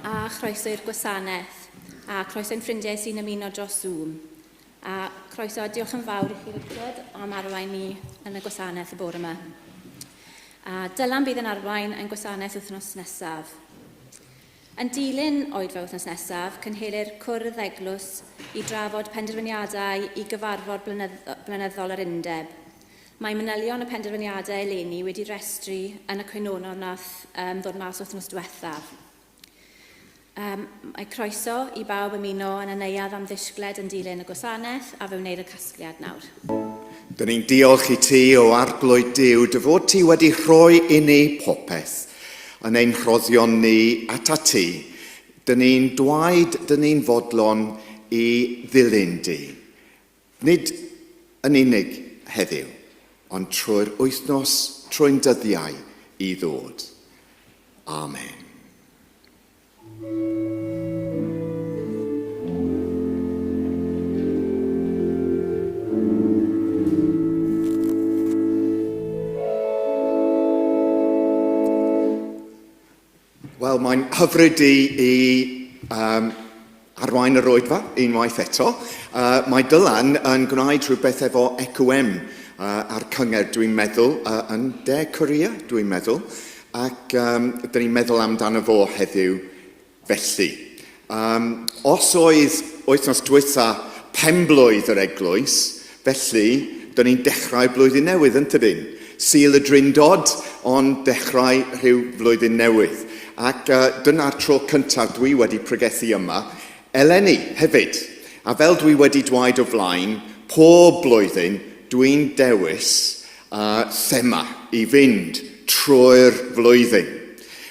A croeso i'r gwasanaeth, a croeso i'n ffrindiau sy'n ymuno dros Zoom. A croeso, diolch yn fawr i chi Richard am arwain ni yn y gwasanaeth y bore yma. A Dylan bydd yn arwain yn gwasanaeth wythnos nesaf. Yn dilyn Oedfa wythnos nesaf, cynhelir cwrdd eglwys i drafod penderfyniadau i gyfarfod blynyddol yr undeb. Mae manylion y penderfyniadau eleni wedi restru yn y cwynonol nath ddod mas wythnos diwethaf. Mae croeso i bawb ymuno yn y neuadd am ddisgled yn dilyn y gwasanaeth a fe wneud y casgliad nawr. Dyn ni'n diolch i ti o arglwydd Duw dy fod ti wedi rhoi i ni popeth yn ein rhoddion ni ata ti. Dyn ni'n dwaid, dyn ni'n fodlon i ddilyn di. Nid yn unig heddiw, ond trwy'r wythnos, trwy'n dyddiau i ddod. Amen. Wel, mae'n hyfryd i arwain yr Oedfa unwaith eto. Mae Dylan yn gwneud rhywbeth efo EQM ar cyngor, dwi'n meddwl, yn De Korea, dwi'n meddwl. Ac dyn ni'n meddwl amdano fo heddiw felly. Os oedd wythnos diwetha penblwydd yr eglwys, felly dyn ni'n dechrau blwyddyn newydd yn tydyn. Sul y Drindod, ond dechrau rhyw flwyddyn newydd. Ac dyna'r tro cyntaf dwi wedi pregethu yma, eleni hefyd. A fel dwi wedi dweud o flaen, pob blwyddyn dwi'n dewis thema i fynd trwy'r flwyddyn.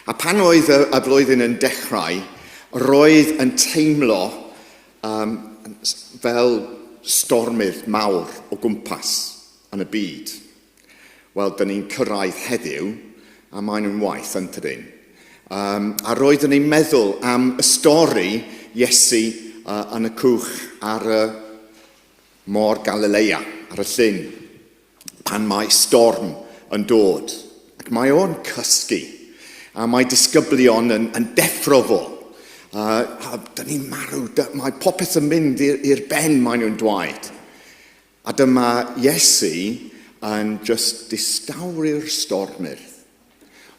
A pan oedd y flwyddyn yn dechrau, roedd yn teimlo fel stormydd mawr o gwmpas yn y byd. Wel, dyn ni'n cyrraedd heddiw, a maen nhw'n waith yn tydyn. A roeddwn ni'n meddwl am y stori Iesu yn y cwch ar y môr Galilea, ar y llyn, pan mae storm yn dod. Ac mae o'n cysgu, a mae disgyblion yn deffro fo. Dyn ni'n marw, mae popeth yn mynd i'r ben, maen nhw'n dweud. A dyma Iesu yn just distawru'r stormydd.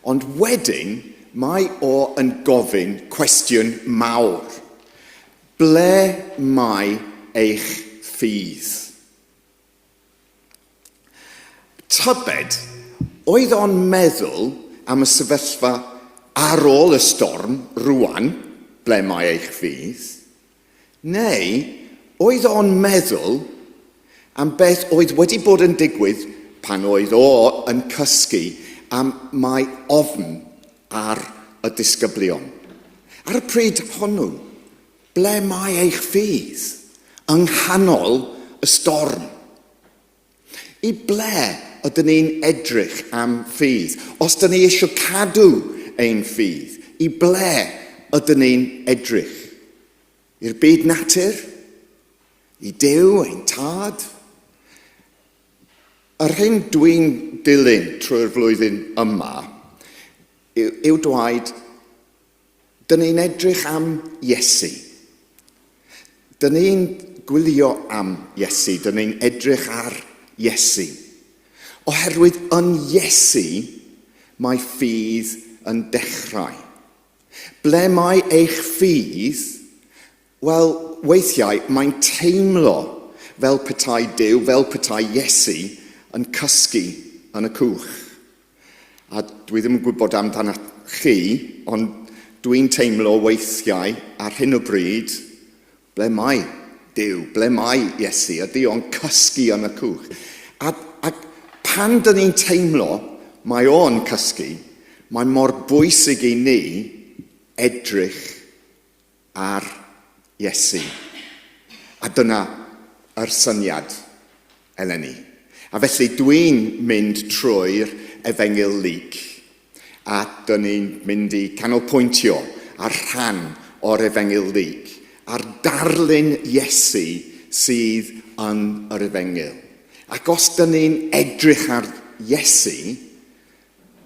Ond wedyn, mae o yn gofyn cwestiwn mawr. Ble mae eich ffydd? Tybed, oedd o'n meddwl am y sefyllfa ar ôl y storm, rwan, ble mae eich ffydd? Neu, oedd o'n meddwl am beth oedd wedi bod yn digwydd pan oedd o yn cysgu am mae ofn ar y disgyblion. Ar y pryd hwnnw, ble mae eich ffydd yng nghanol y storm? I ble ydyn ni'n edrych am ffydd? Os dyn ni eisiau cadw ein ffydd, i ble ydyn ni'n edrych? I'r byd natur? I Duw, ein tad? Yr hyn dwi'n dilyn trwy'r flwyddyn yma yw dweud, dyn ni'n edrych am Iesu. Dyn ni'n gwylio am Iesu, dyn ni'n edrych ar Iesu. Oherwydd yn Iesu mae ffydd yn dechrau. Ble mae eich ffydd, wel, weithiau mae'n teimlo fel petai Duw, fel petai Iesu yn cysgu yn y cwch. A dwi ddim yn gwybod amdano chi, ond dwi'n teimlo weithiau ar hyn o bryd, ble mae Duw, ble mae Iesu, ydy o'n cysgu yn y cwch. A pan dyn ni'n teimlo mae o'n cysgu, mae mor bwysig i ni edrych ar Iesu. A dyna yr syniad eleni. A felly dwi'n mynd trwy'r Efengyl Lyc, a dyn ni'n mynd i canolbwyntio ar rhan o'r Efengyl Lyc, a'r darlun Iesu sydd yn yr Efengyl. Ac os dyn ni'n edrych ar Iesu,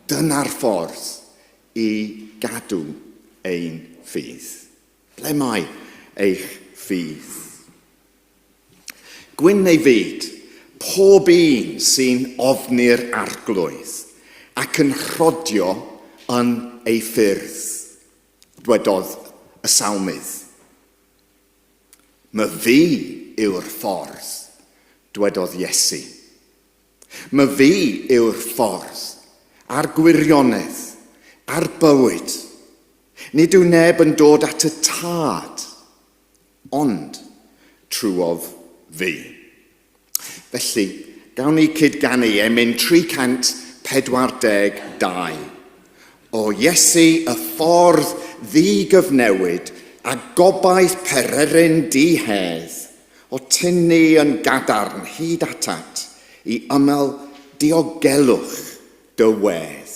dyna'r ffordd i gadw ein ffydd. Ble mae eich ffydd? Gwyn neu fyd, pob un sy'n ofni'r arglwydd ac yn rhodio yn ei ffyrdd, dwedodd y sawmydd. My fi yw'r ffordd, dwedodd Iesu. My fi yw'r ffordd, a'r gwirionedd, a'r bywyd. Nid yw neb yn dod at y tad, ond trwodd fi. Felly, gawn ni cydganu mynd 342. O Iesu y ffordd ddigyfnewid a gobaith pereryn dihedd, o tynnu yn gadarn hyd atat i ymyl diogelwch dy wedd.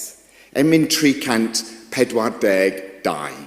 Mynd 342.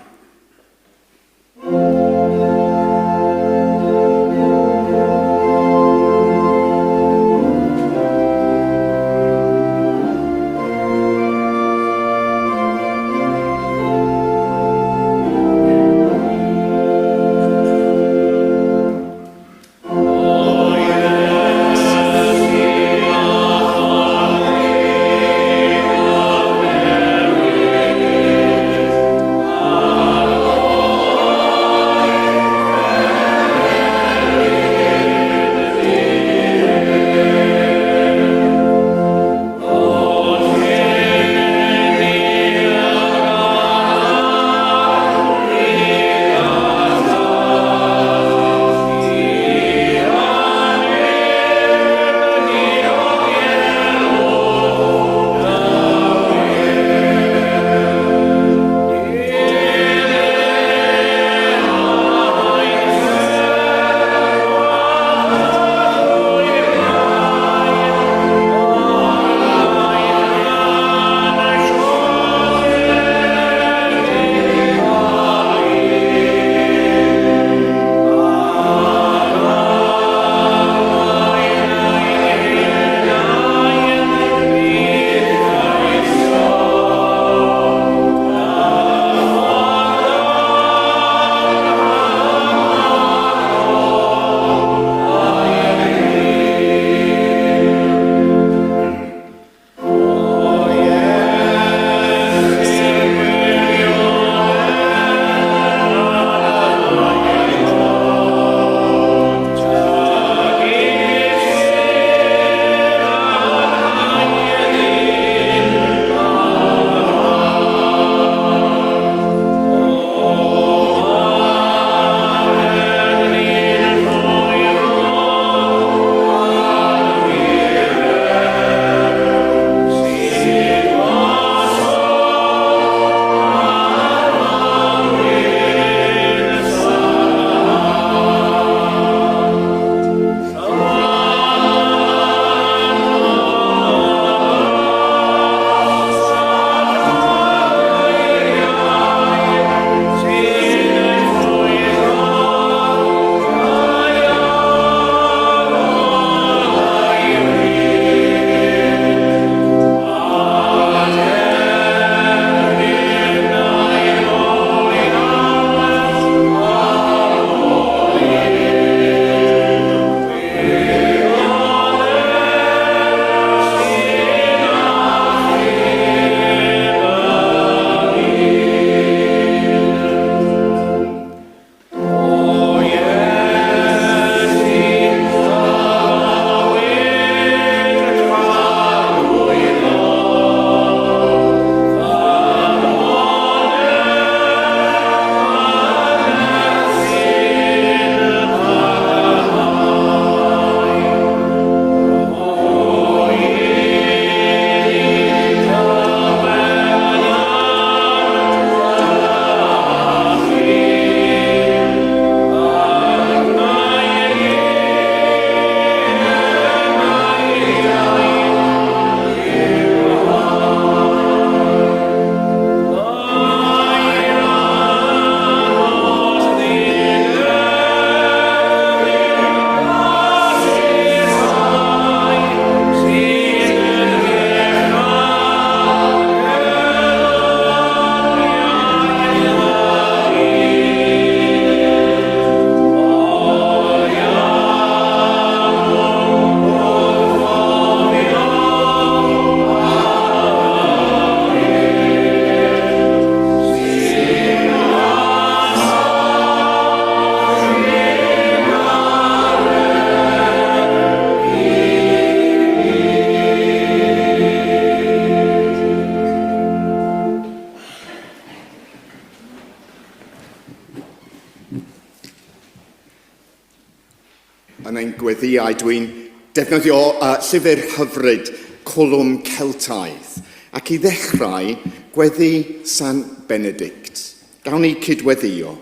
geiriau, dwi'n defnyddio llyfr hyfryd Colwm Celtaidd, ac i ddechrau gweddi San Benedict. Gawn ni cydweddio.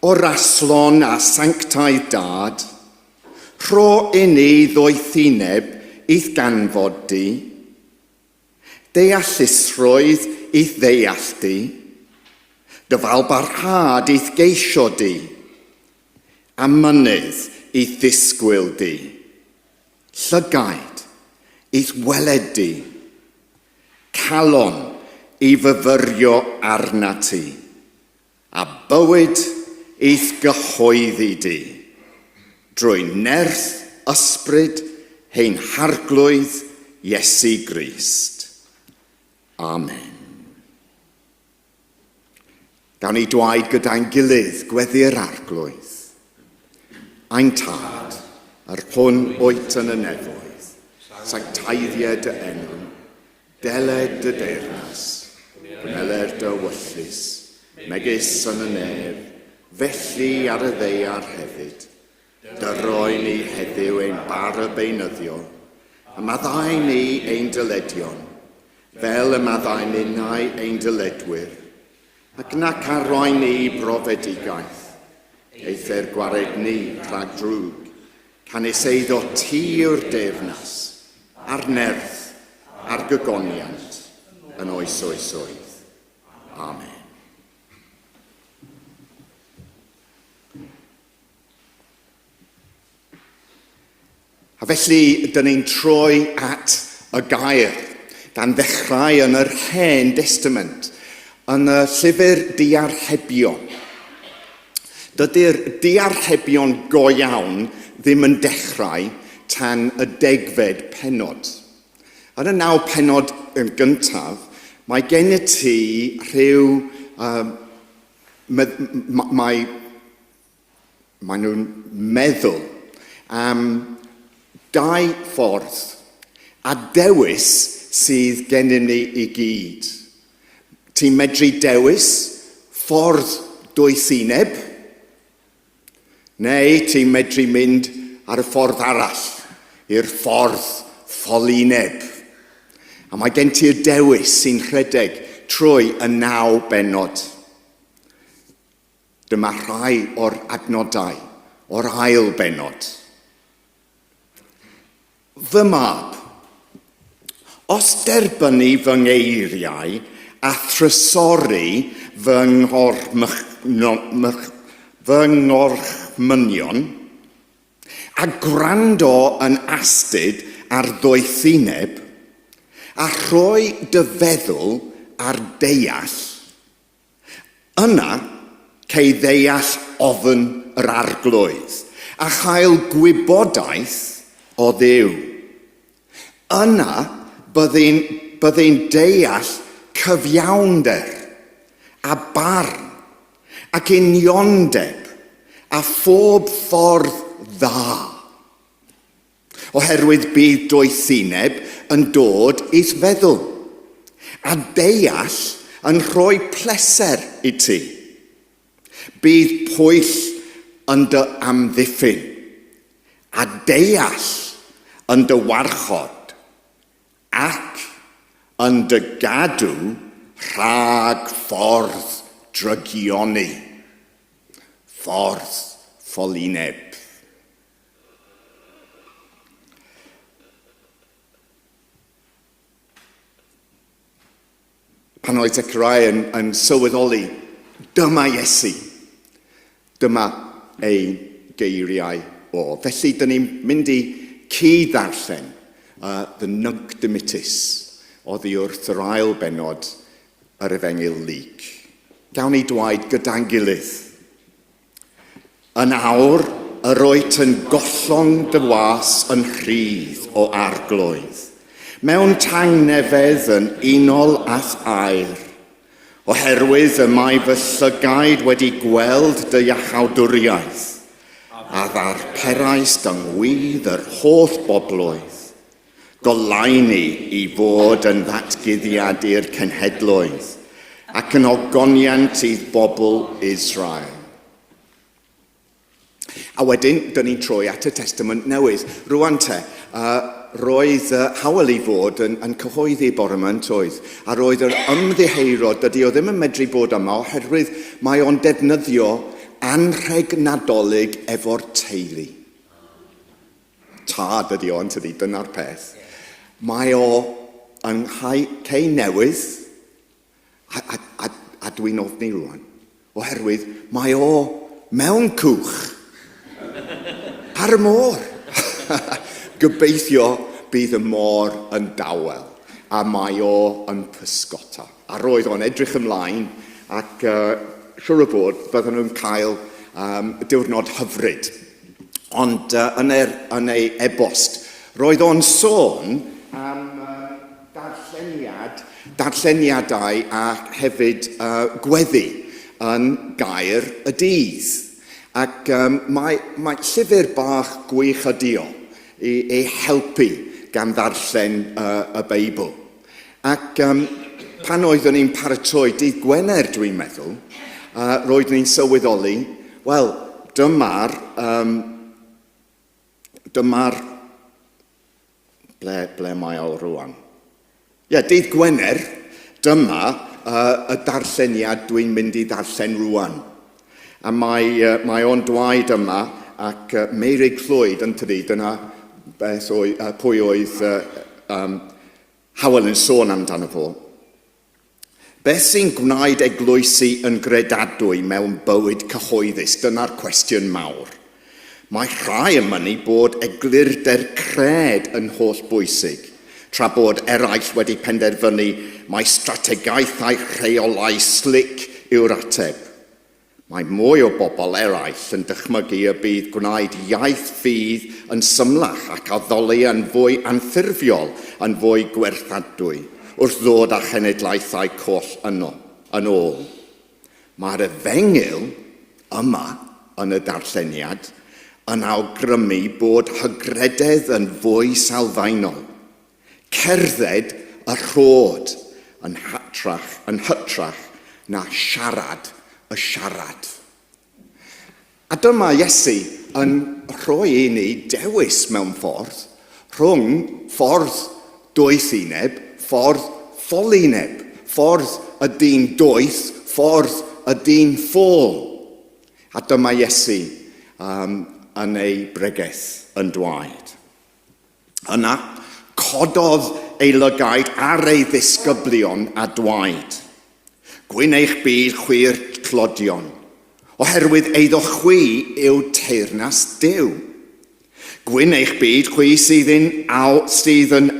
O raslon a sanctaidd dad, rho i ni ddoethineb i'th ganfod di, deallusrwydd i'th ddeall di, dyfal barhad i'th geisio di, a mynydd i'th ddisgwyl di, llygaid i'th weled di, calon i fyfyrio arna ti, a bywyd i'th gyhoeddi di, drwy nerth ysbryd hein harglwydd Iesu Grist. Amen. Gawn ni dwaid gyda'n gilydd gweddi'r arglwydd. Ein tad, ar hwn oet yn y nefoedd, sanctaeddiad dy enw, deled dy deyrnas, gwneler dy wyllus, megis yn y nef, felly ar y ddeiar hefyd, dyroi ni heddiw ein bar y beinyddio, a maddau ni ein dyledion, fel y maddau ninnau ein dyledwyr, ac nac arwain ni brofedigaeth, either gwared ni rhag drwg, canis eiddo ti yw'r deyrnas, a'r nerth, a'r gygoniant, yn oes oes oedd. Amen. A felly, dyn ni'n troi at y gair gan ddechrau yn yr Hen Testament, yn y llyfr Diarchebion. Dydy'r diarchebion go iawn ddim yn dechrau tan y 10fed pennod. Yn y 9 pennod yn gyntaf, mae gen i ti rhyw... mae nhw'n meddwl am 2 ffordd a dewis sydd gennym ni i gyd. Ti'n medru dewis ffordd dwythineb, neu ti'n medru mynd ar y ffordd arall, i'r ffordd ffolineb. A mae gen ti'r dewis sy'n rhedeg trwy y 9 bennod. Dyma rhai o'r adnodau o'r ail bennod. Fy mab, os derbynnu fy ngeiriau a thrysori fy ngorchmynion, a gwrando yn astyd ar ddoethineb, a rhoi dy feddwl ar deall, yna cei ddeall ofyn yr arglwydd, a chael gwybodaeth o Dduw. Yna byddai'n deall cyfiawnder a barn ac uniondeb a phob ffordd dda. Oherwydd bydd doethineb yn dod i'th feddwl, a deall yn rhoi pleser i ti. Bydd pwyll yn dy amddiffyn, a deall yn dy warchod, ac yn dy gadw rhag ffordd drygioni, ffordd ffolineb. Pan oedd Zechariah yn sylweddoli, dyma Iesu, dyma ei geiriau o. Felly, dyn ni'n mynd i cyd-ddarllen the Nunc Dimittis oddi wrth yr ail bennod yr Efengil Lyc. Gawn ni dwaid gyda'n gilydd. Yn awr, yr oet yn gollon dy was yn rhydd o arglwydd, mewn tangnefedd yn unol ath air, oherwydd y mae fy llygaid wedi gweld dy iachawdwriaeth, a ddarperais dyngwydd yr holl boblwydd, goleini i fod yn ddatguddiad i'r cenhedloedd, ac yn ogoniant i'r bobl Israel. A wedyn, dyn ni'n troi at y Testament Newydd. Rwan te, roedd Hywel I fod yn cyhoeddi bore yma yn toedd, a roedd yr ymddiheuro dydy o ddim yn medru bod yma oherwydd mae o'n defnyddio anrheg nadolig efo'r teulu. Tad ydy o, yn tydi, dyna'r peth. Mae o yn cei newydd, a dwi'n ofni rwan, oherwydd mae o mewn cwch. Ar y môr. Gobeithio bydd y môr yn dawel, a mae o yn pysgota. A roedd o'n edrych ymlaen, ac siwr o bod bydden nhw'n cael diwrnod hyfryd. Ond yn ei e-bost, roedd o'n sôn am darlleniadau a hefyd gweddi yn gair y dydd. Ac mae llyfr bach gwych ydi o i helpu gan ddarllen y Beibl. Ac pan oeddwn ni'n paratoi dydd Gwener, dwi'n meddwl, roeddwn ni'n sylweddoli, wel, dyma'r ble mae o rwan. Dydd Gwener, dyma y darlleniad dwi'n mynd i ddarllen rwan. A mae o'n dwaed yma, ac Meirig Llwyd yn tydi, dyna pwy oedd Hywel yn sôn amdano fo. Beth sy'n gwneud eglwysi yn gredadwy mewn bywyd cyhoeddus? Dyna'r cwestiwn mawr. Mae rhai yn mynnu bod eglurder cred yn holl bwysig, tra bod eraill wedi penderfynu mae strategaethau rheolau slic yw'r ateb. Mae mwy o bobl eraill yn dychmygu y bydd gwneud iaith ffydd yn symlach ac addoli yn fwy anffurfiol yn fwy gwerthadwy wrth ddod â chenedlaethau coll yn ôl. Mae'r efengyl yma yn y darlleniad yn awgrymu bod hygrededd yn fwy salfaenol. Cerdded y rhod yn hytrach na siarad y siarad. A dyma Iesu yn rhoi i ni dewis mewn ffordd rhwng ffordd doethineb, ffordd ffolineb, ffordd y dyn doeth, ffordd y dyn ffôl. A dyma Iesu yn ei bregaeth yn dwaed. Yna, cododd ei lygaid ar ei ddisgyblion a dwaed. Gwyn eich byd chwi'r clodion, oherwydd eiddo chwi yw teyrnas Duw. Gwyn eich byd chwi sydd yn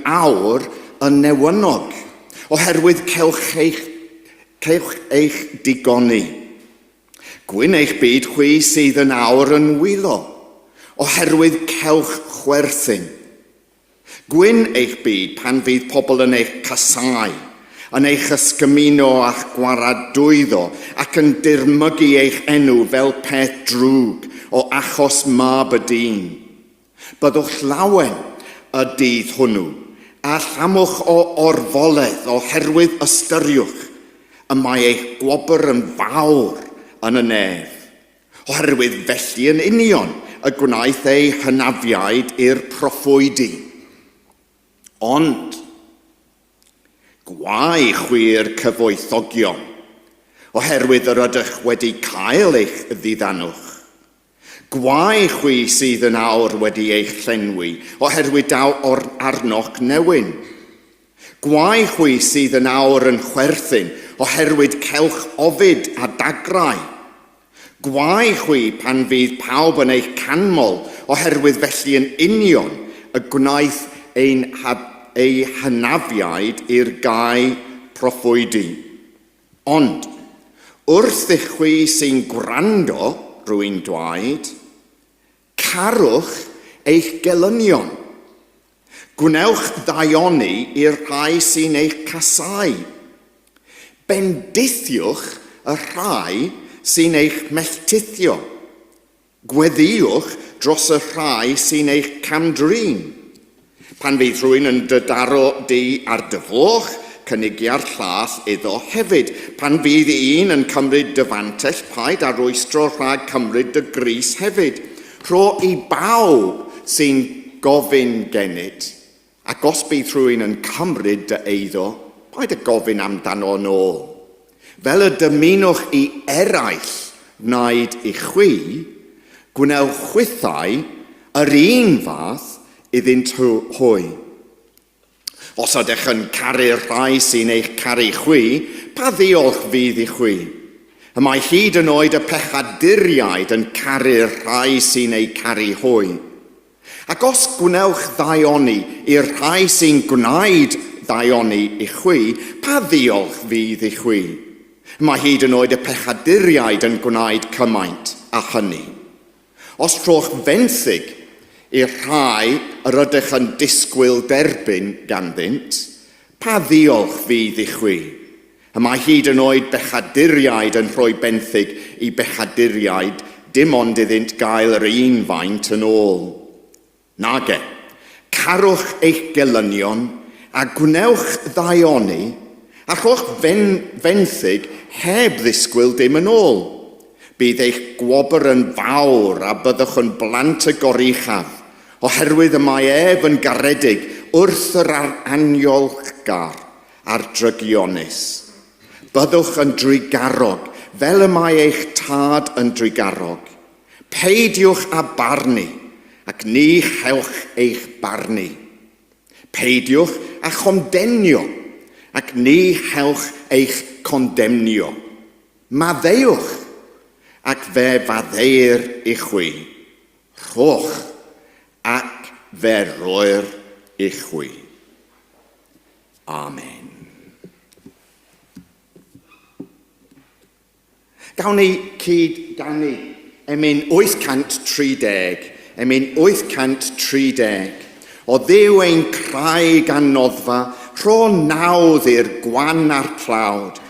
awr yn newynog, oherwydd cewch eich digoni. Gwyn eich byd chwi sydd yn awr yn wylo, oherwydd cewch chwerthin. Gwyn eich byd pan fydd pobl yn eich casau, yn eich ysgymuno a'ch gwaradwyddo ac yn dirmygu eich enw fel peth drwg o achos mab y dyn. Byddwch lawen y dydd hwnnw a llamwch o orfoledd oherwydd ystyriwch y mae eich gwobr yn fawr yn y nef. Oherwydd felly yn union y gwnaeth ei hynafiaid i'r proffwydi. Ond gwau chwi'r cyfoethogion, oherwydd yr ydych wedi cael eich ddiddanwch. Gwau chwi sydd yn awr wedi eich llenwi, oherwydd daw o'r arnoch newyn. Gwau chwi sydd yn awr yn chwerthin, oherwydd cewch ofid a dagrau. Gwau chwi pan fydd pawb yn eich canmol, oherwydd felly yn union y gwnaeth ei hynafiaid i'r gau proffwydi. Ond, wrth eich chwi sy'n gwrando, rwy'n dwaed, carwch eich gelynion. Gwnewch ddaioni i'r rhai sy'n eich casau. Bendithiwch y rhai sy'n eich melltithio. Gweddiwch dros y rhai sy'n eich camdrin. Pan fydd rhywun yn dydaro di ar dyfoch, cynigia'r llall iddo hefyd. Pan fydd un yn cymryd dy fantell, paid a rwystro rhag cymryd dy grys hefyd. Rho I bawb sy'n gofyn genyd, ac os bydd rhywun yn cymryd dy eiddo, paid y gofyn amdano yn ôl. Fel y dymunwch I eraill wnaud I chwi, gwnewch chwythau yr un fath iddynt hwy. Os ydych yn caru'r rhai sy'n eich caru chwi, pa ddiolch fydd I chwi? Y mae hyd yn oed y pechaduriaid yn caru'r rhai sy'n ei caru hwy. Ac os gwnewch ddaioni i'r rhai sy'n gwneud ddaioni I chwi, pa ddiolch fydd I chwi? Mae hyd yn oed y pechaduriaid yn gwneud cymaint a hynny. Os rhoch fenthyg i'r rhai yr ydych yn disgwyl derbyn ganddynt, pa ddiolch fydd I chwi? Y mae hyd yn oed bechaduriaid yn rhoi benthyg I bechaduriaid, dim ond iddynt gael yr un faint yn ôl. Nage, carwch eich gelynion a gwnewch ddaioni, a rhowch fenthyg heb ddisgwyl dim yn ôl. Bydd eich gwobr yn fawr a byddwch yn blant y goruchaf, oherwydd y mae ef yn garedig wrth yr aniolchgar a'r drygionus. Byddwch yn drigarog, fel y mae eich tad yn drigarog. Peidiwch a barnu, ac ni chewch eich barnu. Peidiwch a chomdenio, ac ni chewch eich condemnio. Maddeuwch, ac fe faddeir I chwi. Rhowch, ac fe roer I chwi. Amen. Gawn ni cyd ganu emyn 830, emyn 830. O ddiw ein craig a noddfa, rho nawdd i'r gwan a'r tlawd,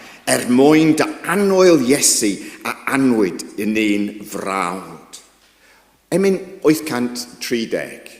mwyn dy anwyl Iesu a anwyd I ni'n frawd. Emyn 830.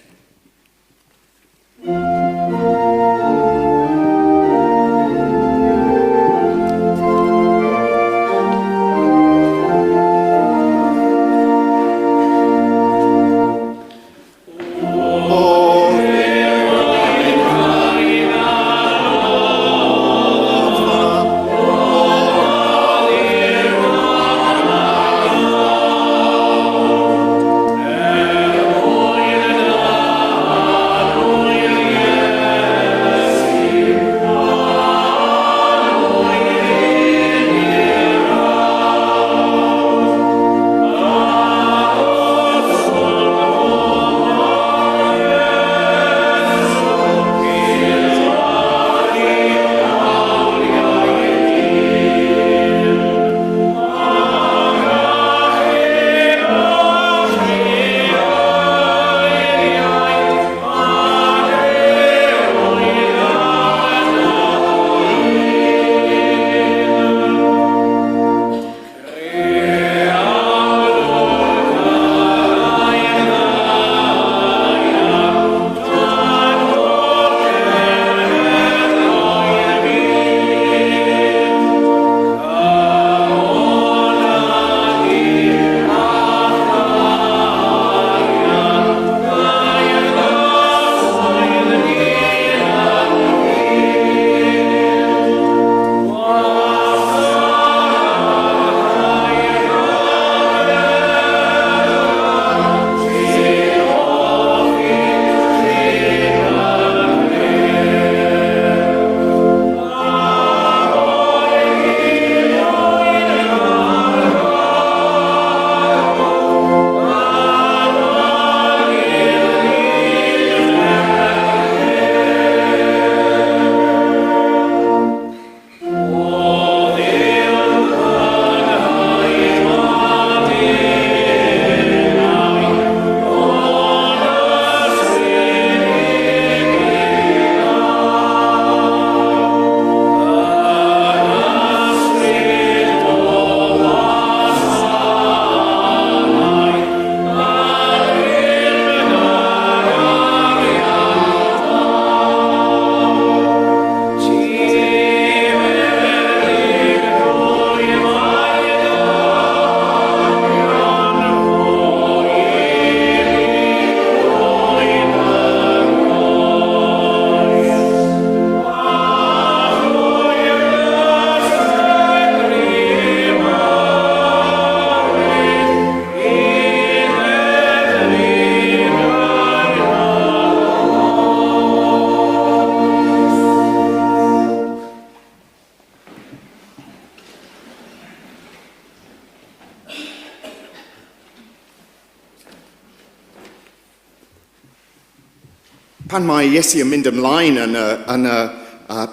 pan mae Iesu yn mynd ymlaen yn y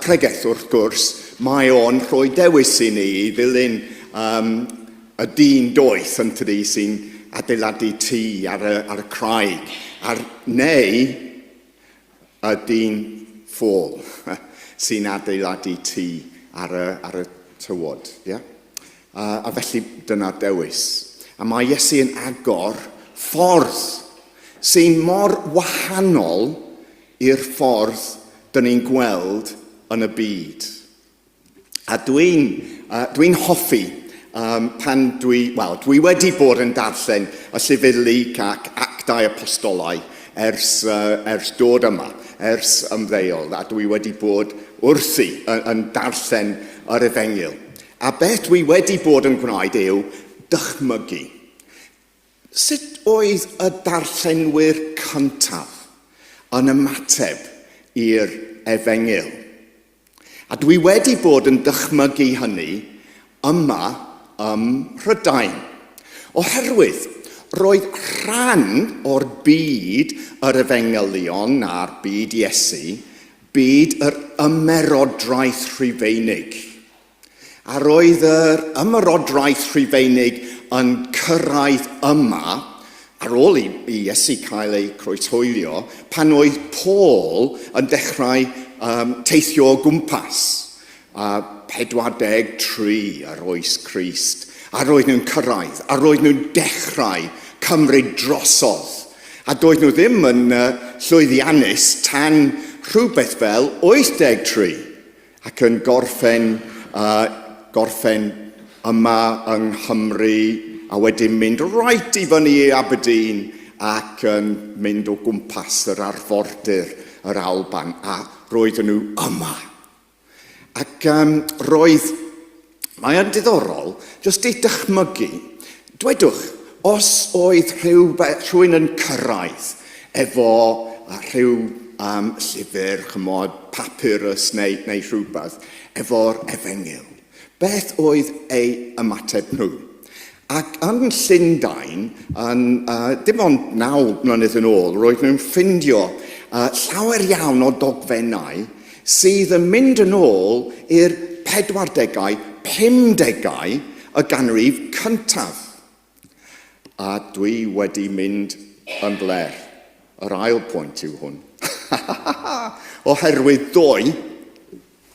pregeth wrth gwrs, mae o'n rhoi dewis i ni i ddilyn y dyn doeth yn tydi sy'n adeiladu tŷ ar y craig, neu y dyn ffôl sy'n adeiladu tŷ ar y tywod. Yeah? A felly dyna'r dewis. A mae Iesu yn agor ffordd sy'n mor wahanol i'r ffordd dyn ni'n gweld yn y byd. A dwi'n hoffi pan dwi wedi bod yn darllen y llyfr Luc ac Actau Apostolau ers dod yma, ers ymddeol, a dwi wedi bod wrthi yn darllen yr Efengyl. A beth dwi wedi bod yn gwneud yw dychmygu. Sut oedd y darllenwyr cyntaf yn ymateb i'r Efengyl? A dwi wedi bod yn dychmygu hynny yma Mhrydain. Oherwydd, roedd rhan o'r byd yr Efengylion a'r byd Iesu, byd yr ymerodraeth Rhufeinig. A roedd yr ymerodraeth Rhufeinig yn cyrraedd yma, ar ôl i Iesu cael ei croeshoelio, pan oedd Paul yn dechrau teithio o gwmpas. 43 ar oes Crist. A roedd nhw'n cyrraedd, a roedd nhw'n dechrau cymryd drosodd. A doedd nhw ddim yn llwyddiannus tan rhywbeth fel 83, ac yn gorffen yma yng Nghymru, a wedyn mynd right i fyny i Aberdeen ac yn mynd o gwmpas yr arfordir yr Alban, a roedden nhw yma. Ac mae yn diddorol, jyst i dychmygu, dwedwch, os oedd rhywun yn cyrraedd efo rhyw llyfr, chymod, papyrus neu rhywbeth, efo'r Efengyl, beth oedd ei ymateb nhw? Ac yn Llundain, dim ond 9 mlynedd yn ôl, roedd nhw'n ffindio llawer iawn o dogfennau sydd yn mynd yn ôl i'r 40au, 50au y ganrif cyntaf. A dwi wedi mynd yn bler. Yr ail pwynt yw hwn. Oherwydd ddoe,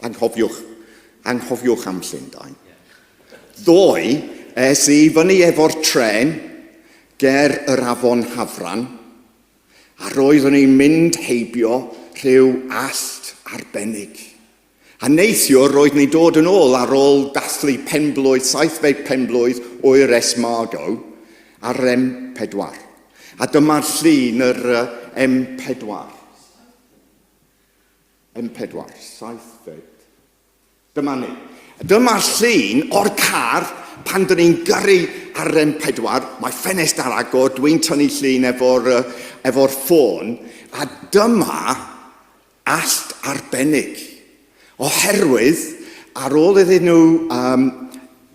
anghofiwch am Llundain. Ddoe, es i fyny efo'r tren ger yr Afon Hafran, a roeddwn i'n mynd heibio rhyw allt arbennig. A neithiwr roedd ni dod yn ôl ar ôl dathlu penblwydd, 7 penblwydd o'r Esmargo ar M4. A dyma'r llun yr M4. M4, 7. Dyma ni. Dyma'r llun o'r car pan dyn ni'n gyrru ar M4, mae ffenest ar agor, dwi'n tynnu llun efo'r ffôn, a dyma allt arbennig. Oherwydd, ar ôl iddyn nhw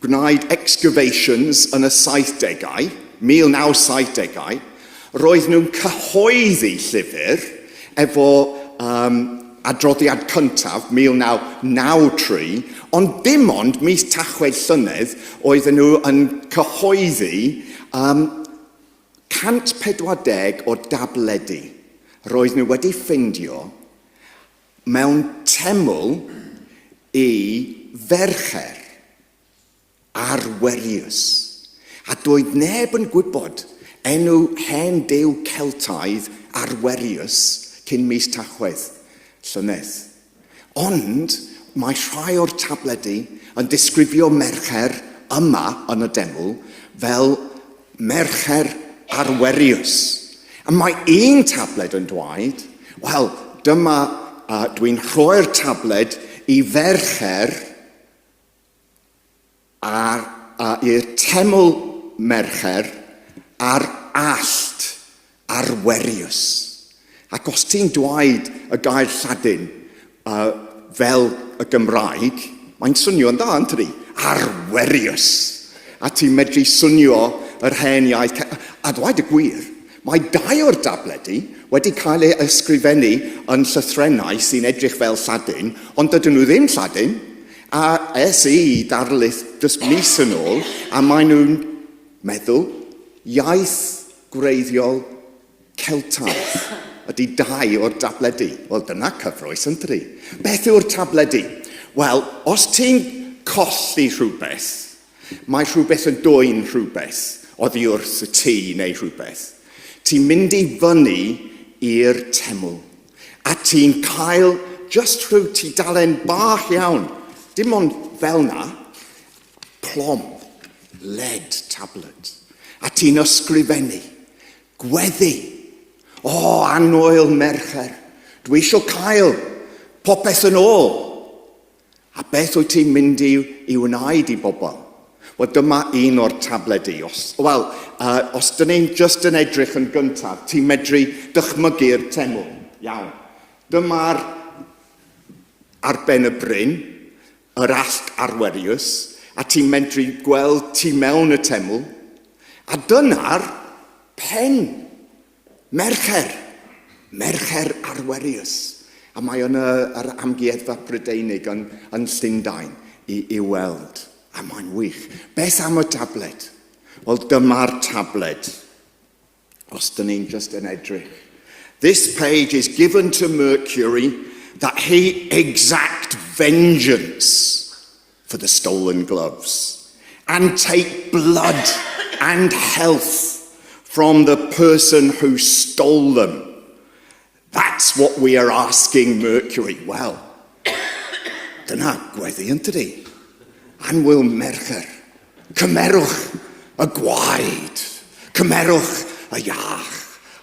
gwneud excavations yn y 70au, 1970au, roedd nhw'n cyhoeddi llyfr efo adroddiad cyntaf, 1993, ond dim ond mis Tachwedd llynedd oedden nhw yn cyhoeddi 140 o dabledi. Roedd nhw wedi ffindio mewn teml i fercher arwerius. A doedd neb yn gwybod enw hen dew Celtaidd arwerius cyn mis Tachwedd llynedd. Ond mae rhai o'r tabledi yn disgrifio mercher yma yn y deml fel mercher arwerius. A mae un tabled yn dweud, wel, dyma dwi'n rhoi'r tabled i fercher i'r teml mercher ar allt arwerius. Ac os ti'n dweud y gair Lladin fel y Gymraeg, mae'n swnio yn dda, yn tydi? Arwerius. A ti'n medru swnio yr hen iaith. A dweud y gwir, Mae 2 o'r dabledu wedi cael eu ysgrifennu yn llythrennau sy'n edrych fel Lladin, ond dydyn nhw ddim Lladin. A i darlith mis yn ôl, a maen nhw'n meddwl iaith gwreiddiol Celtaidd ydy 2 o'r dabledu. Wel, dyna cyfroes yn dydi. Beth yw'r tabledu? Wel, os ti'n colli rhywbeth, mae rhywbeth yn dwyn rhywbeth, oddi wrth y tŷ neu rhywbeth. Ti'n mynd i fyny i'r teml, a ti'n cael just rhyw tudalen bach iawn, dim ond fel na, plom, lead tablet, a ti'n ysgrifennu, gweddi, annwyl mercher, dwi eisiau cael popeth yn ôl. A beth wyt ti'n mynd i wneud i bobl? Wel, dyma un o'r tabledu. Os dyn ni'n just yn edrych yn gyntaf, ti'n medru dychmygu'r teml. Iawn. Dyma'r arben y bryn, yr allt arwerius, a ti'n medru gweld tu mewn y teml, a dyna'r pen, mercher arwerius. A mae yn yr amgueddfa Brydeinig yn Llundain i weld. A mae'n wych. Beth am y tablet? Wel, dyma'r tablet. Os dyn ni'n just yn edrych. This page is given to Mercury that he exact vengeance for the stolen gloves and take blood and health from the person who stole them. That's what we are asking Mercury. Well, dyna gweddi yn dydi. Anwyl mercher. Cymerwch y gwaed. Cymerwch y iach.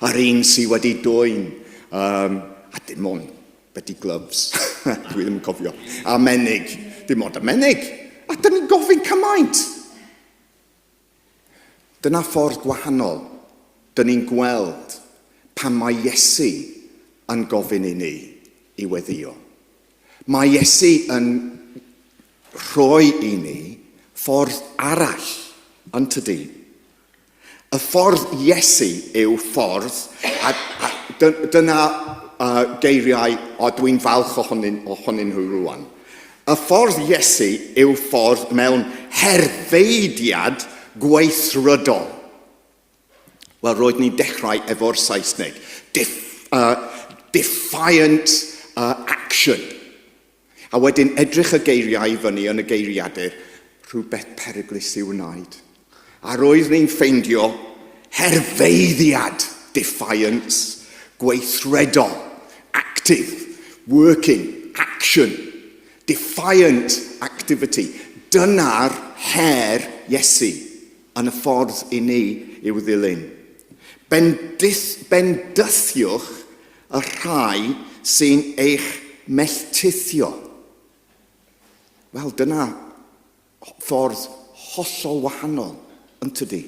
Yr un sydd wedi dwyn. A dim ond beti gloves. Dwi ddim yn cofio. A menig. Dim ond y menig. A dyn ni'n gofyn cymaint. Dyna ffordd gwahanol. Dyn ni'n gweld pan mae Iesu yn gofyn i ni i weddio. Mae Iesu yn rhoi i ni ffordd arall yn tydi. Y ffordd Iesu yw ffordd, a dyna geiriau o dwi'n falch ohonyn nhw rwan. Y ffordd Iesu yw ffordd mewn herfeidiad gweithrydol. Wel, roedd ni'n dechrau efo'r Saesneg. Defiant action. A wedyn edrych y geiriau fyny yn y geiriadur, rhywbeth peryglus i'w wneud. A roedd ni'n ffeindio herfeiddiad, defiance, gweithredol, active, working, action, defiant activity. Dyna'r her Iesu yn y ffordd i ni i'w ddilyn. Bendithiwch y rhai sy'n eich melltithio. Wel, dyna ffordd hollol wahanol yn tydi.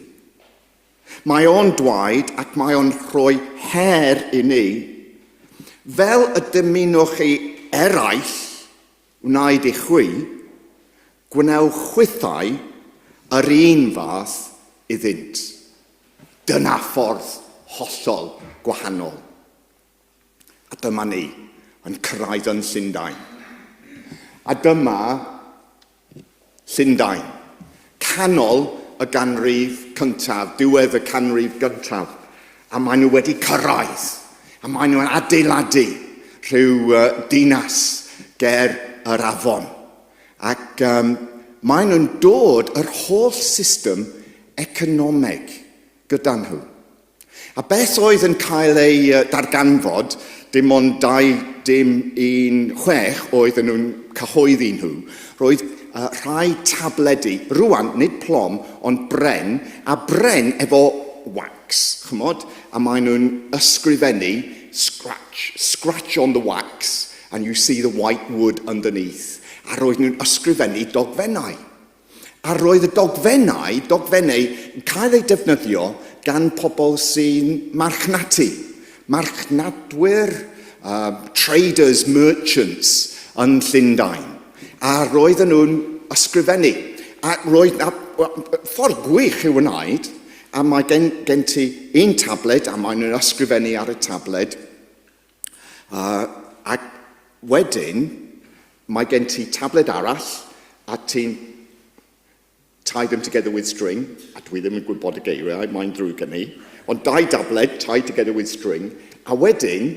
Mae o'n dwaed ac mae o'n rhoi her i ni, fel y dymunwch chi eraill wneud i chwi, gwnewch chwythau yr un fath iddynt. Dyna ffordd hollol gwahanol. A dyma ni yn cyrraedd yn Llundain. A dyma Llundain, canol y ganrif cyntaf, diwedd y canrif gyntaf. A maen nhw wedi cyrraedd. A maen nhw'n adeiladu rhyw dinas ger yr afon. Ac maen nhw'n dod yr holl system economeg gyda nhw. A beth oedd yn cael ei darganfod, dim ond 2-1-6 oedd nhw'n cyhoeddi nhw, roedd rhai tabledu, rwan, nid plom, ond bren, a bren efo wax, chymod, a maen nhw'n ysgrifennu, scratch on the wax, and you see the white wood underneath. A roedd nhw'n ysgrifennu dogfennau. A roedd y dogfennau yn cael ei defnyddio gan pobl sy'n marchnadwyr, traders, merchants yn Llundain. A roedden nhw'n ysgrifennu. A roedd ffordd gwych i'w wneud, a mae gen ti un tabled, a maen nhw'n ysgrifennu ar y tabled, ac wedyn, mae gen ti tabled arall, a ti'n tie them together with string, a dwi ddim yn gwybod y geiriau, mae'n drwg yn ni, ond 2 tabled, tie together with string, a wedyn,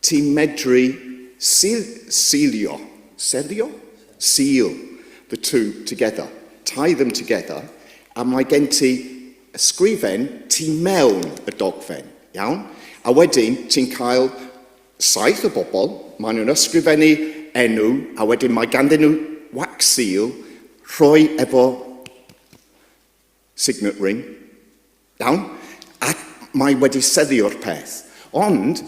ti'n medru seal the two together, tie them together, a mae gen ti ysgrifen tu mewn y dogfen, iawn? A wedyn, ti'n cael 7 o bobl, maen nhw'n ysgrifennu enw, a wedyn mae ganddyn nhw wax seal, rhoi efo signet ring, iawn? A mae wedi seddio'r peth. Ond,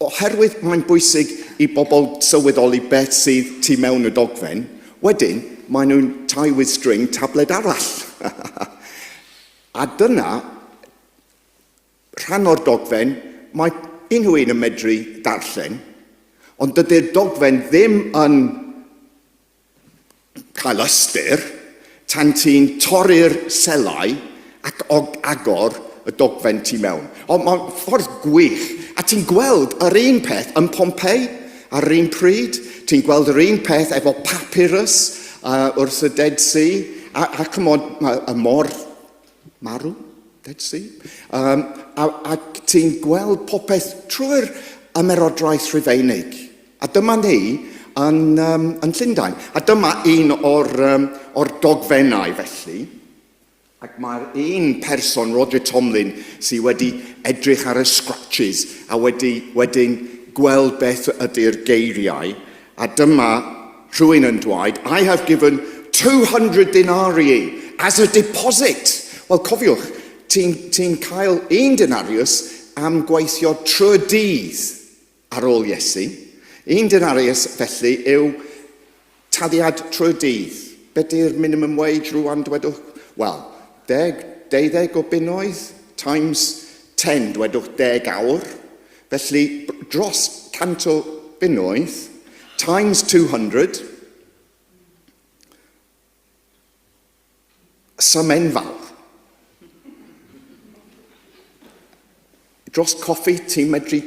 oherwydd mae'n bwysig i bobl sylweddoli beth sydd tu mewn y dogfen, wedyn, maen nhw'n tie with string tabled arall. A dyna, rhan o'r dogfen, mae unrhyw un yn medru darllen, ond dydy'r dogfen ddim yn cael ystyr tan ti'n torri'r selau ac agor y dogfen tu mewn. Ond mae'n ffordd gwych, a ti'n gweld yr un peth yn Pompei ar yr un pryd, ti'n gweld yr un peth efo papyrus wrth y Dead Sea, a y môr marw, Dead Sea, a ti'n gweld popeth trwy'r ymerodraeth Rhufeinig. A dyma ni yn Llundain. A dyma un o'r dogfennau felly. Ac mae'r un person, Roger Tomlin, sydd wedi edrych ar y scratches a wedyn gweld beth ydy'r geiriau. A dyma rhywun yn dweud, I have given 200 denarii as a deposit. Wel, cofiwch, ti'n cael 1 denarius am gweithio trwy dydd ar ôl Iesu. 1 denarius felly yw taddiad trwy dydd. Be di'r minimum wage rwan dwedwch? Wel, 12 o bunnoedd times 10 dwedwch 10 awr. Felly dros 100 o bunnoedd times 200. Sum enfawr. Dros coffi ti'n medru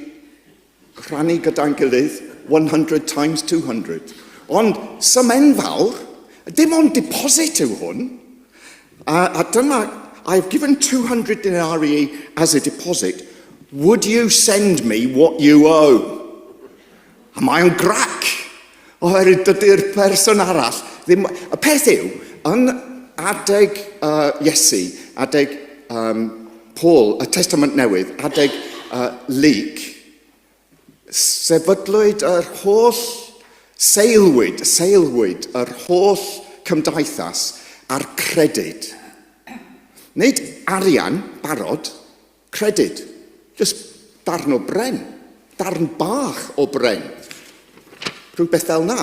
rhannu gyda'n gilydd 100 times 200. Ond sum enfawr, dim ond deposit yw hwn. A dyma, I've given 200 denarii as a deposit. Would you send me what you owe? A mae'n grac. Oherwydd dydy'r person arall. Y peth yw, yn adeg Iesu, adeg Paul, y Testament Newydd, adeg Luc, sefydlwyd yr holl seilwyd yr holl cymdeithas ar credyd. Nid arian barod, credyd. Just darn o bren, darn bach o bren. Rhywbeth fel na.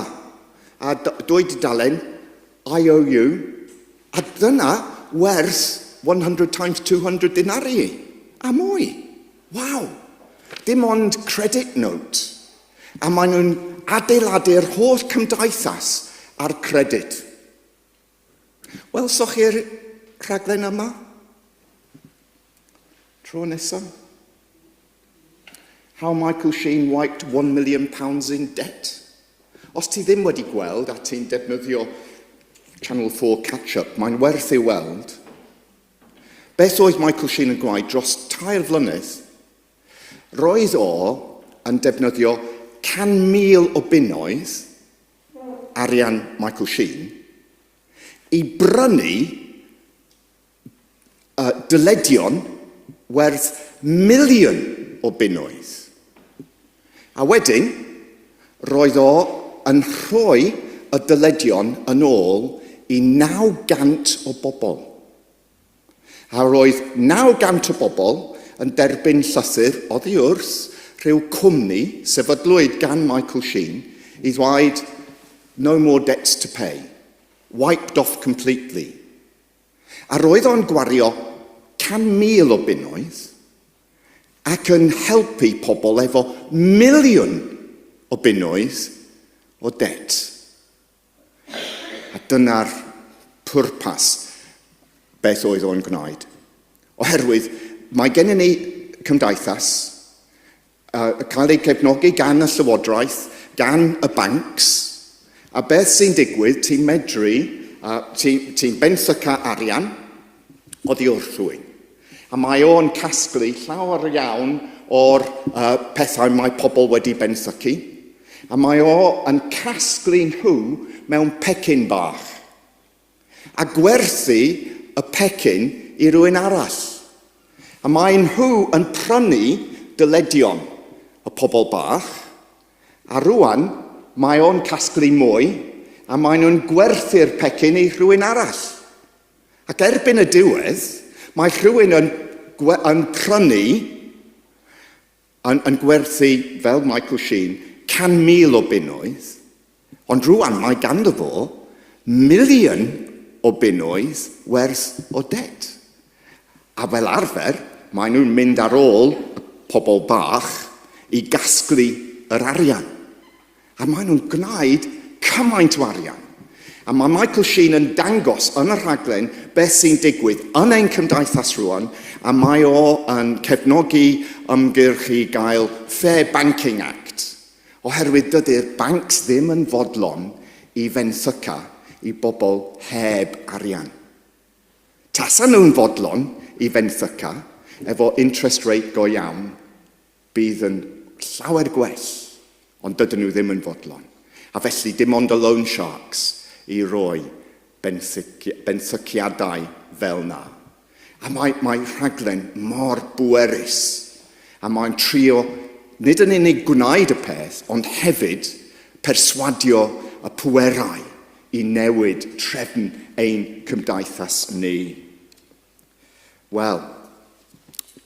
A 2 dudalen, IOU, a dyna werth 100 times 200 denarii. A mwy. Waw. Dim ond credit note. A maen nhw'n adeiladu'r holl cymdeithas ar credyd. Wel, soch chi'r rhaglen yma? Tro nesaf. How Michael Sheen wiped £1 million in debt. Os ti ddim wedi gweld a ti'n defnyddio Channel 4 catch-up, mae'n werth ei weld. Beth oedd Michael Sheen yn gwaith dros 3 flynedd? Roedd o yn defnyddio 100,000 o bunnoedd, arian Michael Sheen, i brynu dyledion werth 1,000,000 o bunnoedd. A wedyn, roedd o yn rhoi y dyledion yn ôl i 900 o bobl. A roedd 900 o bobl yn derbyn llythyr oddi wrth rhyw cwmni sefydlwyd gan Michael Sheen i ddweud no more debts to pay, wiped off completely. A roedd o'n gwario 100,000 o bunnoedd ac yn helpu pobl efo 1,000,000 o bunnoedd o debt. A dyna'r pwrpas beth oedd o'n gwneud. Oherwydd, mae gennym ni cymdeithas, cael ei cefnogi gan y llywodraeth, gan y bancs, a beth sy'n digwydd, ti'n medru, ti'n bensyca arian oddi wrth rhywun. A mae o'n casglu llawer iawn o'r pethau mae pobl wedi bensycu, a mae o yn casglu nhw mewn pecyn bach, a gwerthu y pecyn i rywun arall. A mae nhw yn prynu dyledion y pobl bach, a rwan mae o'n casglu mwy, a mae nhw'n gwerthu'r pecyn i rhywun arall. Ac erbyn y diwedd, mae rhywun yn prynu, yn gwerthu, fel Michael Sheen, 100,000 o bunnoedd, ond rwan mae ganddo fo 1,000,000 o bunnoedd werth o debt. A fel arfer, mae nhw'n mynd ar ôl pobl bach i gasglu yr arian. A mae nhw'n gwneud cymaint o arian. A mae Michael Sheen yn dangos yn y rhaglen beth sy'n digwydd yn ein cymdeithas rwan, a mae o yn cefnogi ymgyrch i gael Fair Banking Act, oherwydd dydy'r bancs ddim yn fodlon i fensyca i bobl heb arian. Tasa nhw'n fodlon i fensyca, efo interest rate go iawn, bydd yn llawer gwell, ond dydyn nhw ddim yn fodlon. A felly dim ond y loan sharks i roi bensyciadau fel na. A mae rhaglen mor bwerus, a mae'n trio nid yn unig gwneud y peth, ond hefyd perswadio y pwerau i newid trefn ein cymdeithas ni. Wel,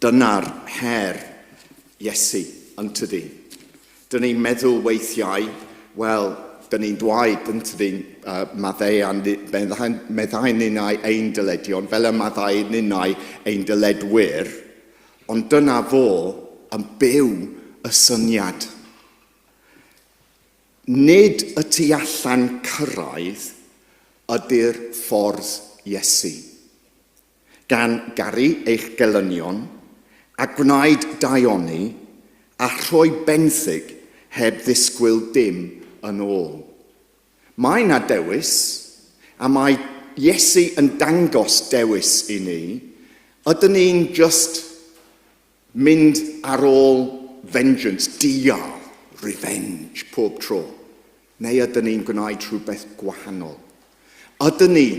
dyna'r her Iesu yn tydi. Dyn ni'n meddwl weithiau, wel, dyn ni'n dweud yn tydi, meddai ninnau ein dyledion, fel y meddai ninnau ein dyledwyr, ond dyna fo yn byw y syniad. Nid y tu allan cyrraedd ydy'r ffordd Iesu. Gan garu eich gelynion a gwneud daioni a rhoi benthyg heb ddisgwyl dim yn ôl. Mae na dewis, a mae Iesu yn dangos dewis i ni. Ydyn ni'n just mynd ar ôl vengeance, dial, revenge, pob tro? Neu ydyn ni'n gwneud rhywbeth gwahanol? Ydyn ni'n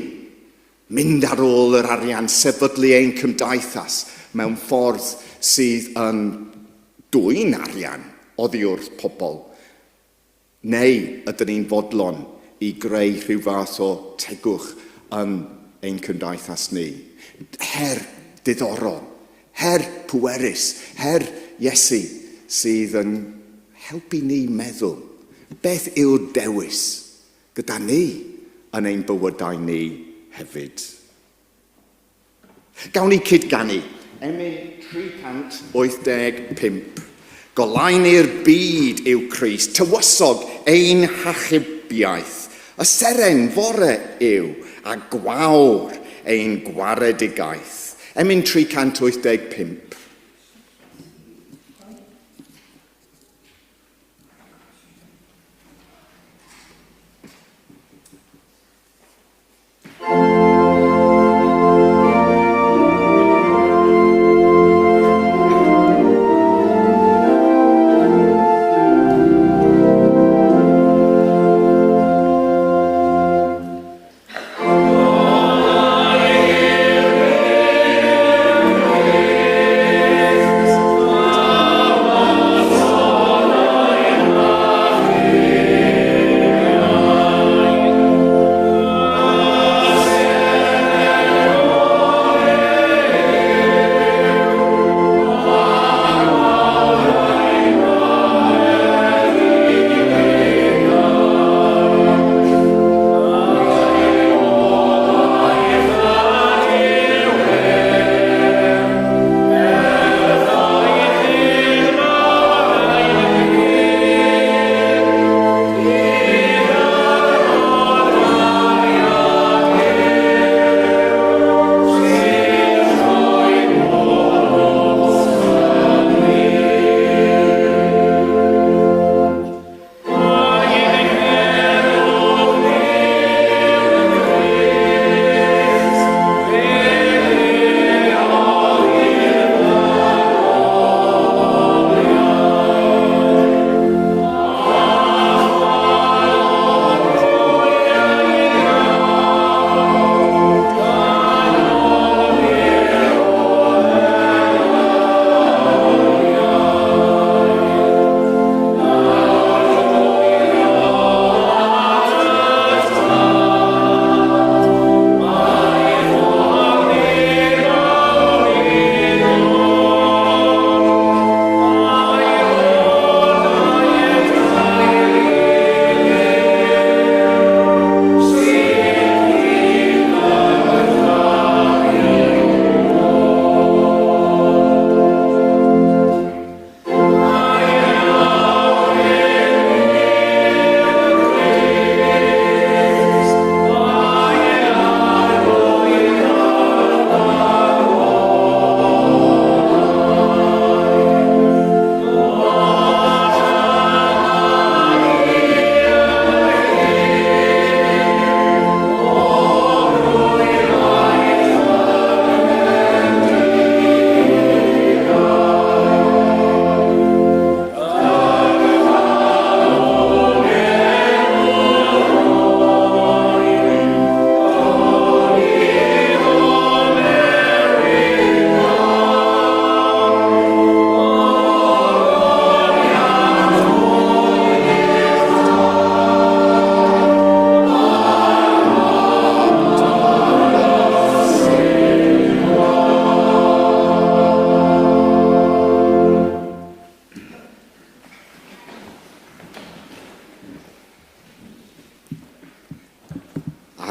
mynd ar ôl yr arian, sefydlu ein cymdeithas mewn ffordd sydd yn dwyn arian oddi wrth pobl? Neu ydyn ni'n fodlon i greu rhyw fath o tegwch yn ein cymdeithas ni? Her diddorol, her pwerus, her Iesu sydd yn helpu ni meddwl beth yw'r dewis gyda ni yn ein bywydau ni hefyd. Gawn ni cydganu. Emyn 385. Golaen i'r byd yw Crist, tywysog ein hachubiaeth. Y seren fore yw, a gwawr ein gwaredigaeth. Emyn 385.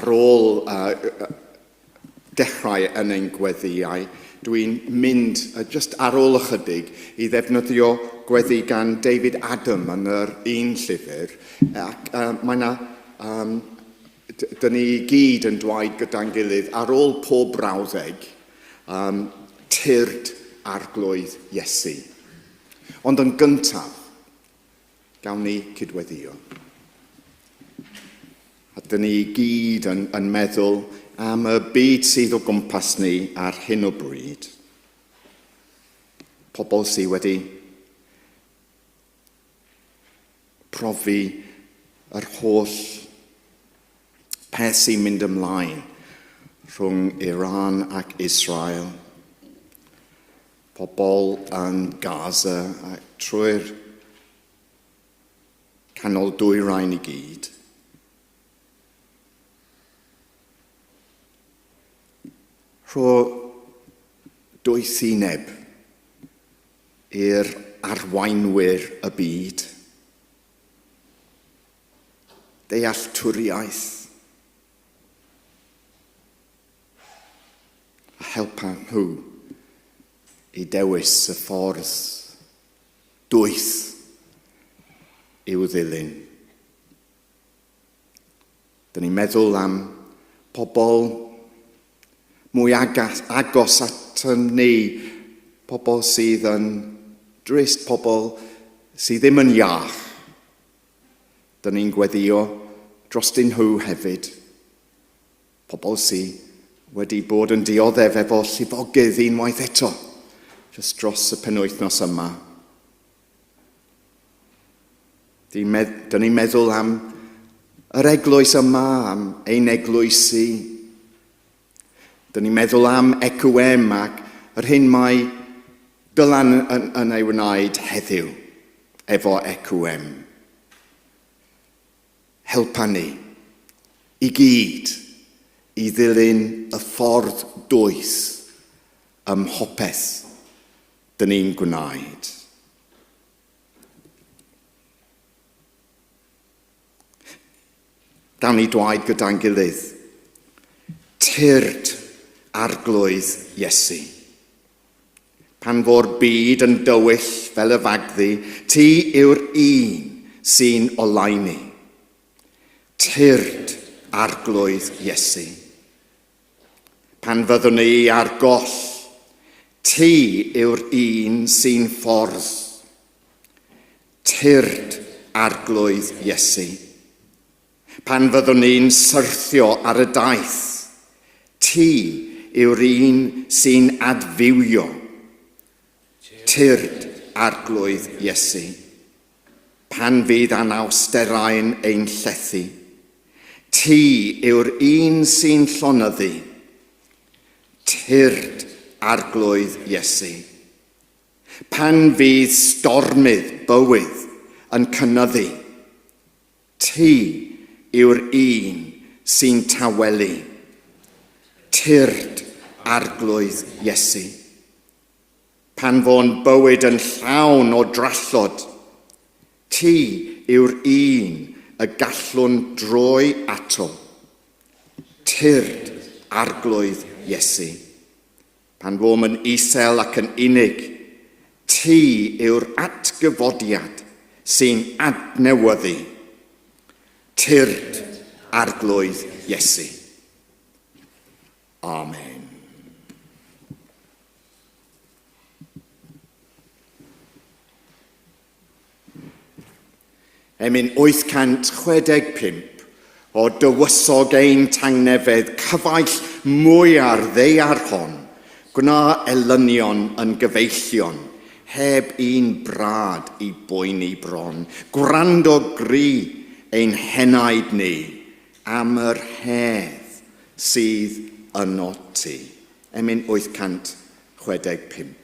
ar ôl dechrau yn ein gweddiau, dwi'n mynd just ar ôl ychydig i ddefnyddio gweddi gan David Adam yn yr un llyfr. Ac mae yna, dyn ni gyd yn dweud gyda'n gilydd ar ôl pob brawddeg, tyrd arglwydd Iesu. Ond yn gyntaf, gawn ni cydweddio. A dyn ni gyd yn meddwl am y byd sydd o gwmpas ni ar hyn o bryd. Pobl sydd wedi profi yr holl peth sy'n mynd ymlaen rhwng Iran ac Israel. Pobl yn Gaza ac trwy'r canol dwyrain i gyd. Rho dwythineb i'r arwainwyr y byd. Dealltwriaeth. A helpa nhw i dewis y ffordd dwyth i'w ddilyn. Dyn ni'n meddwl am pobl mwy agos at ni, pobl sydd yn drist, pobl sydd ddim yn iach. Dyn ni'n gweddio drostyn nhw hefyd. Pobl sydd wedi bod yn dioddef efo llifogydd unwaith eto, jyst dros y penwythnos yma. Dyn ni'n meddwl am yr eglwys yma, am ein eglwysi. Dyn ni'n meddwl am EQM ac yr hyn mae dylan yn ei wneud heddiw efo EQM. Helpa ni i gyd i ddilyn y ffordd dwys ym mhopeth dyn ni'n gwneud. Gawn ni dweud gyda'n gilydd, tyrd arglwydd Iesu. Pan fo'r byd yn dywyll fel y fagddi, ti yw'r un sy'n olaeni. Tyrd arglwydd Iesu. Pan fyddwn ni ar goll, ti yw'r un sy'n ffordd. Tyrd arglwydd Iesu. Pan fyddwn ni'n syrthio ar y daith, ti yw'r un sy'n adfywio. Tyrd arglwydd Iesu. Pan fydd anawsterau'n ein llethu, ti yw'r un sy'n llonyddu. Tyrd arglwydd Iesu. Pan fydd stormydd bywyd yn cynyddu, ti yw'r un sy'n tawelu. Tyrd arglwydd Iesu. Pan fo'n bywyd yn llawn o drallod, ti yw'r un y gallwn droi ato. Tyrd arglwydd Iesu. Pan fo'n yn isel ac yn unig, ti yw'r atgyfodiad sy'n adnewyddu. Tyrd arglwydd Iesu. Amen. Emyn 865 o dywysog ein tangnefedd cyfaill mwy ar ddeiar hon, gwna elynion yn gyfeillion, heb un brad i boeni bron, gwrando gri ein henaid ni am yr hedd sydd yno ti. Emyn 865.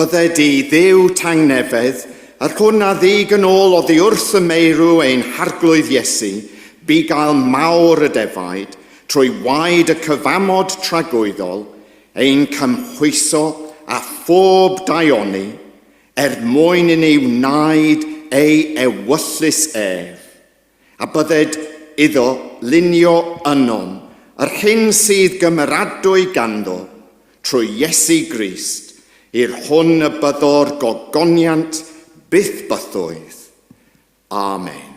bydded i ddiw tangnefedd, ar hwn a ddig yn ôl oddi wrth y meirw ein harglwydd Iesu, bu gael mawr y defaid, trwy waed y cyfamod tragwyddol, ein cymhwyso a phob daioni, mwyn i ni wnaed ei ewyllus ef, a bydded iddo lunio ynom, yr hyn sydd gymeradwy ganddo, trwy Iesu Grist, i'r hwn y byddo'r gogoniant byth bythoedd. Amen.